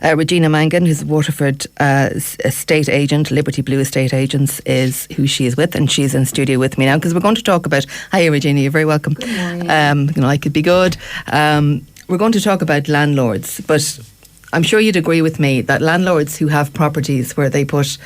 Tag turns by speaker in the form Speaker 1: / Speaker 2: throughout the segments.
Speaker 1: Regina Mangan, who's a Waterford estate agent, Liberty Blue Estate Agents, is who she is with, and she's in studio with me now because we're going to talk about. Hiya, Regina, you're very welcome.
Speaker 2: Good morning.
Speaker 1: I could be good. We're going to talk about landlords, but I'm sure you'd agree with me that landlords who have properties where they put,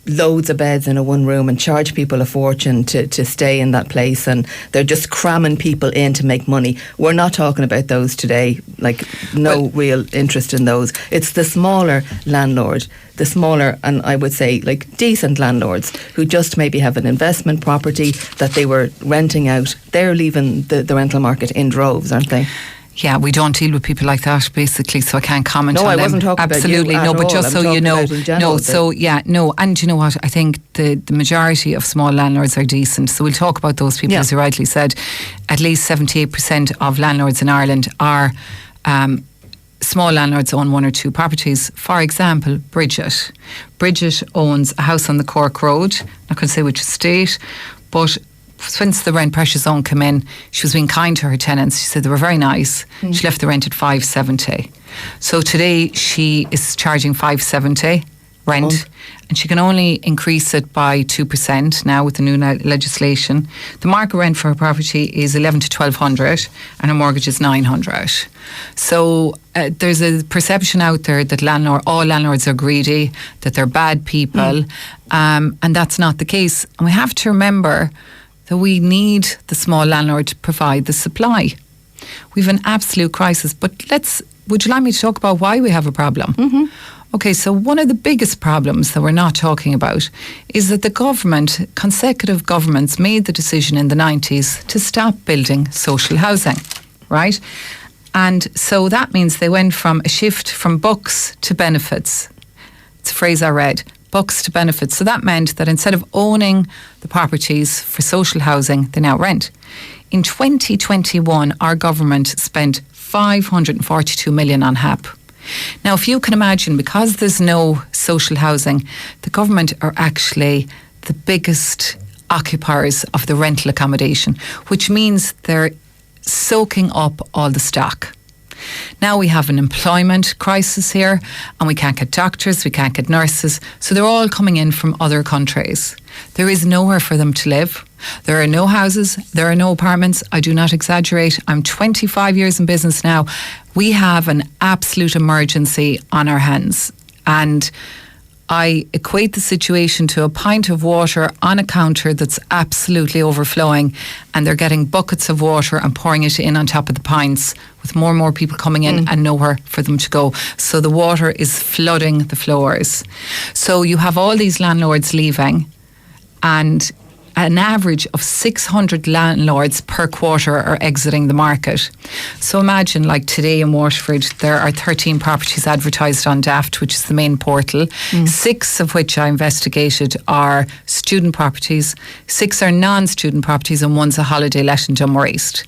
Speaker 1: loads of beds in a one room and charge people a fortune to stay in that place, and they're just cramming people in to make money. We're not talking about those today, real interest in those. It's the smaller landlord, the smaller, and I would say decent landlords who just maybe have an investment property that they were renting out. They're leaving the rental market in droves, aren't they?
Speaker 2: Yeah, we don't deal with people like that, basically, so I can't comment on them.
Speaker 1: No, I wasn't talking
Speaker 2: Absolutely,
Speaker 1: about you
Speaker 2: but just
Speaker 1: I'm
Speaker 2: so you know.
Speaker 1: And
Speaker 2: you know what? I think the majority of small landlords are decent. So we'll talk about those people, as you rightly said. At least 78% of landlords in Ireland are small landlords, own one or two properties. For example, Bridget. Bridget owns a house on the Cork Road. I'm not going to say which estate, but since the rent pressure zone came in, she was being kind to her tenants. She said they were very nice. She left the rent at $570. So today she is charging $570 rent, and she can only increase it by 2% now with the new legislation. The market rent for her property is $1,100 to $1,200, and her mortgage is $900. So there's a perception out there that all landlords are greedy, that they're bad people, and that's not the case. And we have to remember that we need the small landlord to provide the supply. We've an absolute crisis, but would you like me to talk about why we have a problem? Mm-hmm. Okay, so one of the biggest problems that we're not talking about is that consecutive governments made the decision in the 90s to stop building social housing, right? And so that means they went from a shift from bucks to benefits. It's a phrase I read. Bucks to benefits. So that meant that instead of owning the properties for social housing, they now rent. In 2021, our government spent $542 million on HAP. Now, if you can imagine, because there's no social housing, the government are actually the biggest occupiers of the rental accommodation, which means they're soaking up all the stock. Now we have an employment crisis here, and we can't get doctors, we can't get nurses, so they're all coming in from other countries. There is nowhere for them to live. There are no houses, there are no apartments. I do not exaggerate. I'm 25 years in business now. We have an absolute emergency on our hands, and I equate the situation to a pint of water on a counter that's absolutely overflowing, and they're getting buckets of water and pouring it in on top of the pints, with more and more people coming in and nowhere for them to go. So the water is flooding the floors. So you have all these landlords leaving, and an average of 600 landlords per quarter are exiting the market. So imagine, today in Waterford, there are 13 properties advertised on Daft, which is the main portal. 6 of which I investigated are student properties, 6 are non-student properties, and 1's a holiday let in Dunmore East.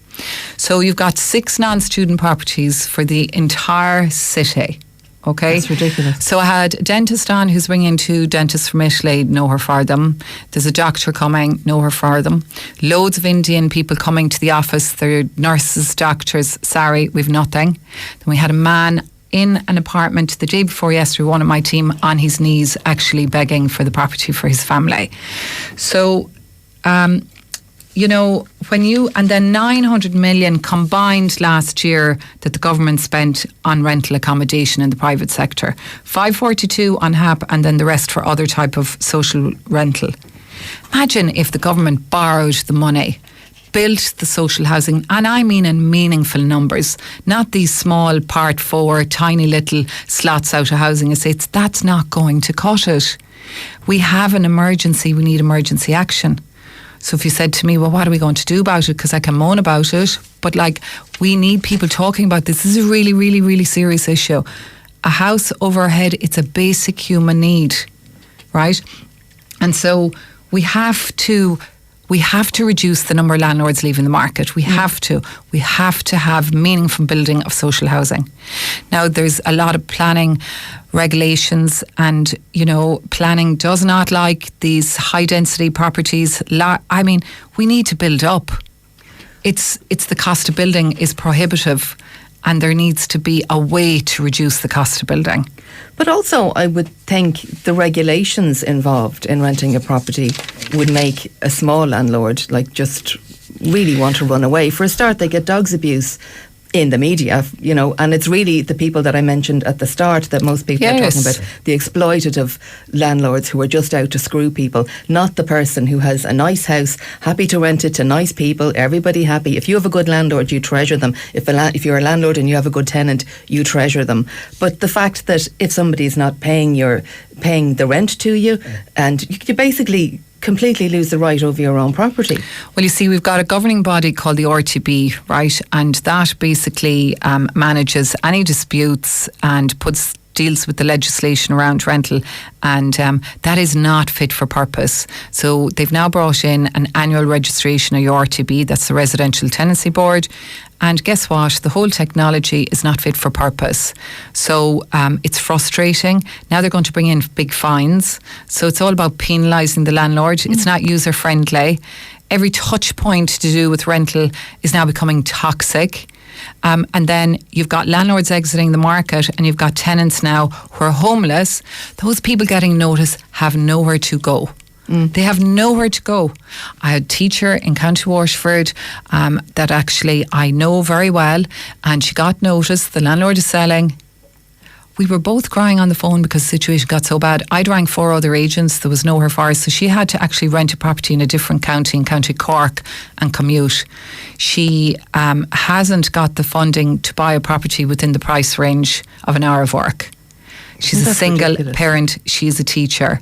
Speaker 2: So you've got 6 non-student properties for the entire city. Okay,
Speaker 1: that's ridiculous.
Speaker 2: So I had a dentist on who's bringing 2 dentists from Italy, know her for them. There's a doctor coming, know her for them. Loads of Indian people coming to the office. They're nurses, doctors. Sorry, we've nothing. Then we had a man in an apartment the day before yesterday, one of my team, on his knees, actually begging for the property for his family. So, and then 900 million combined last year that the government spent on rental accommodation in the private sector. 542 on HAP, and then the rest for other type of social rental. Imagine if the government borrowed the money, built the social housing, and I mean in meaningful numbers, not these small Part 4, tiny little slots out of housing estates. That's not going to cut it. We have an emergency. We need emergency action. So if you said to me, well, what are we going to do about it? Because I can moan about it, but we need people talking about this. This is a really, really, really serious issue. A house over our head, it's a basic human need, right? And so we have to reduce the number of landlords leaving the market. We have to have meaningful building of social housing. Now, there's a lot of planning regulations, and planning does not like these high density properties. We need to build up. It's the cost of building is prohibitive, and there needs to be a way to reduce the cost of building.
Speaker 1: But also, I would think the regulations involved in renting a property would make a small landlord like just really want to run away. For a start, they get dogs abuse in the media, you know, and it's really the people that I mentioned at the start that most people are talking about, the exploitative landlords who are just out to screw people, not the person who has a nice house, happy to rent it to nice people, everybody happy. If you have a good landlord, you treasure them. If you're a landlord and you have a good tenant, you treasure them. But the fact that if somebody's not paying the rent to you, and you basically completely lose the right over your own property.
Speaker 2: Well, you see, we've got a governing body called the RTB, right? And that basically manages any disputes and deals with the legislation around rental, and that is not fit for purpose. So they've now brought in an annual registration of your RTB, that's the Residential Tenancy Board. And guess what? The whole technology is not fit for purpose. So it's frustrating. Now they're going to bring in big fines. So it's all about penalising the landlord. It's not user friendly. Every touch point to do with rental is now becoming toxic. And then you've got landlords exiting the market, and you've got tenants now who are homeless. Those people getting notice have nowhere to go. They have nowhere to go. I had a teacher in County Waterford that actually I know very well, and she got notice. The landlord is selling. We were both crying on the phone because the situation got so bad. I'd rang 4 other agents. There was nowhere for her. So she had to actually rent a property in a different county, in County Cork, and commute. She hasn't got the funding to buy a property within the price range of an hour of work. She's a single parent. She's a teacher.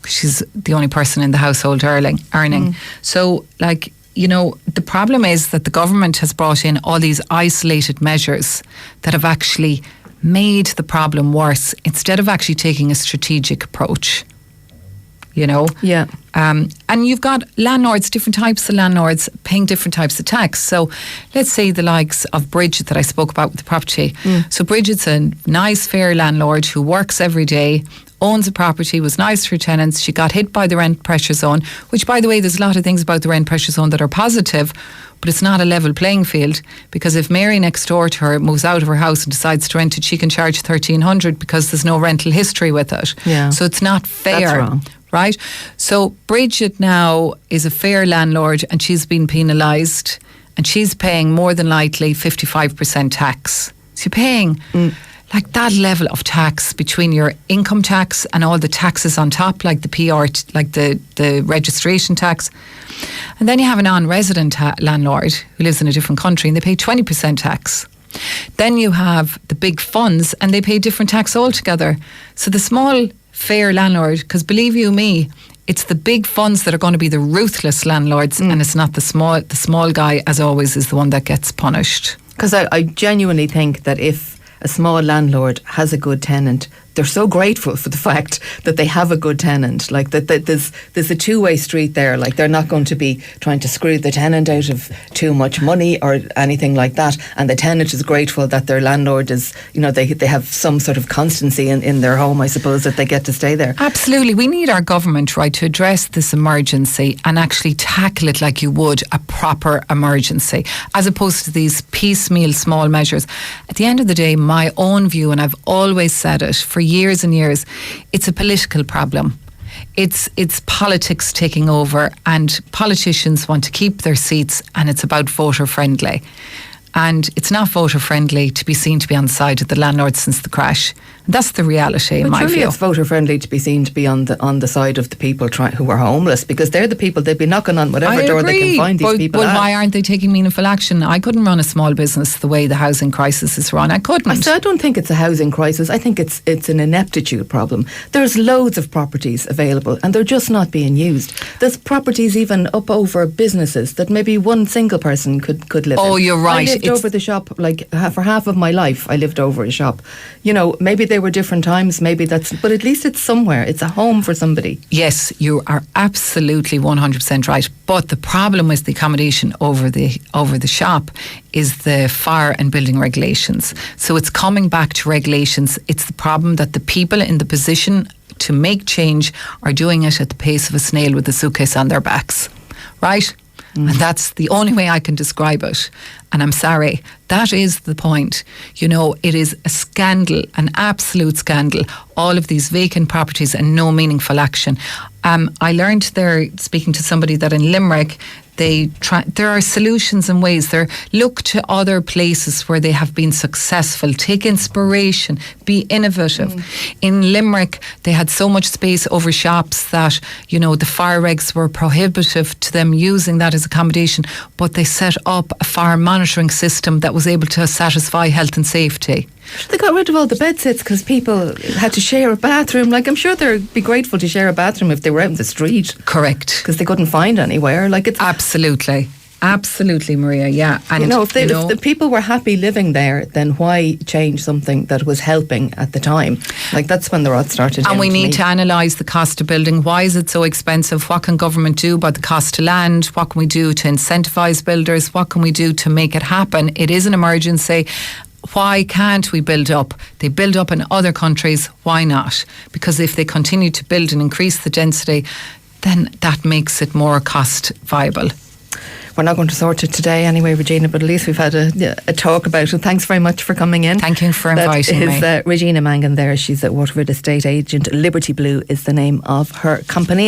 Speaker 2: She's the only person in the household earning. So, like, you know, the problem is that the government has brought in all these isolated measures that have actually made the problem worse instead of actually taking a strategic approach. You know?
Speaker 1: Yeah.
Speaker 2: And you've got landlords, different types of landlords paying different types of tax. So let's say the likes of Bridget that I spoke about with the property. So Bridget's a nice, fair landlord who works every day, owns a property, was nice to her tenants. She got hit by the rent pressure zone, which, by the way, there's a lot of things about the rent pressure zone that are positive, but it's not a level playing field, because if Mary next door to her moves out of her house and decides to rent it, she can charge $1,300 because there's no rental history with it.
Speaker 1: Yeah.
Speaker 2: So it's not fair.
Speaker 1: That's wrong.
Speaker 2: Right? So Bridget now is a fair landlord, and she's been penalised, and she's paying more than likely 55% tax. So you're paying like that level of tax between your income tax and all the taxes on top, like the PR, like the registration tax. And then you have a non-resident landlord who lives in a different country, and they pay 20% tax. Then you have the big funds, and they pay different tax altogether. So the small fair landlord, because believe you me, it's the big funds that are going to be the ruthless landlords, and it's not the small guy, as always, is the one that gets punished.
Speaker 1: Because I genuinely think that if a small landlord has a good tenant, they're so grateful for the fact that they have a good tenant. Like that there's a two-way street there. Like they're not going to be trying to screw the tenant out of too much money or anything like that. And the tenant is grateful that their landlord is, you know, they have some sort of constancy in their home, I suppose, that they get to stay there.
Speaker 2: Absolutely. We need our government, right, to address this emergency and actually tackle it like you would a proper emergency, as opposed to these piecemeal small measures. At the end of the day, my own view, and I've always said it for years and years, it's a political problem. It's politics taking over, and politicians want to keep their seats, and it's about voter friendly. And it's not voter friendly to be seen to be on the side of the landlords since the crash. And that's the reality, in my
Speaker 1: surely
Speaker 2: view.
Speaker 1: It's voter friendly to be seen to be on the side of the people who are homeless, because they're the people they'd be knocking on whatever door they can find these people
Speaker 2: at.
Speaker 1: But
Speaker 2: why aren't they taking meaningful action? I couldn't run a small business the way the housing crisis is run. I couldn't.
Speaker 1: I don't think it's a housing crisis. I think it's an ineptitude problem. There's loads of properties available, and they're just not being used. There's properties even up over businesses that maybe one single person could live in.
Speaker 2: Oh, you're right.
Speaker 1: I lived over the shop, like for half of my life I lived over a shop. You know, maybe they were different times, but at least it's somewhere. It's a home for somebody.
Speaker 2: Yes, you are absolutely 100% right. But the problem with the accommodation over the shop is the fire and building regulations. So it's coming back to regulations. It's the problem that the people in the position to make change are doing it at the pace of a snail with a suitcase on their backs. Right? And that's the only way I can describe it. And I'm sorry, that is the point. It is a scandal, an absolute scandal, all of these vacant properties and no meaningful action. I learned there, speaking to somebody, that in Limerick, there are solutions and ways. They look to other places where they have been successful, take inspiration, be innovative. In Limerick, they had so much space over shops that, the fire regs were prohibitive to them using that as accommodation, but they set up a fire monitoring system that was able to satisfy health and safety.
Speaker 1: They got rid of all the bed sits because people had to share a bathroom. I'm sure they'd be grateful to share a bathroom if they were out in the street.
Speaker 2: Correct.
Speaker 1: Because they couldn't find anywhere. It's
Speaker 2: Absolutely, Maria, yeah. And
Speaker 1: if the people were happy living there, then why change something that was helping at the time? That's when the rot started.
Speaker 2: And we need to analyse the cost of building. Why is it so expensive? What can government do about the cost to land? What can we do to incentivise builders? What can we do to make it happen? It is an emergency. Why can't we build up? They build up in other countries. Why not? Because if they continue to build and increase the density, then that makes it more cost viable.
Speaker 1: We're not going to sort it today anyway, Regina, but at least we've had a talk about it. Thanks very much for coming in.
Speaker 2: Thank you for inviting me.
Speaker 1: That is Regina Mangan there. She's a Waterford estate agent. Liberty Blue is the name of her company.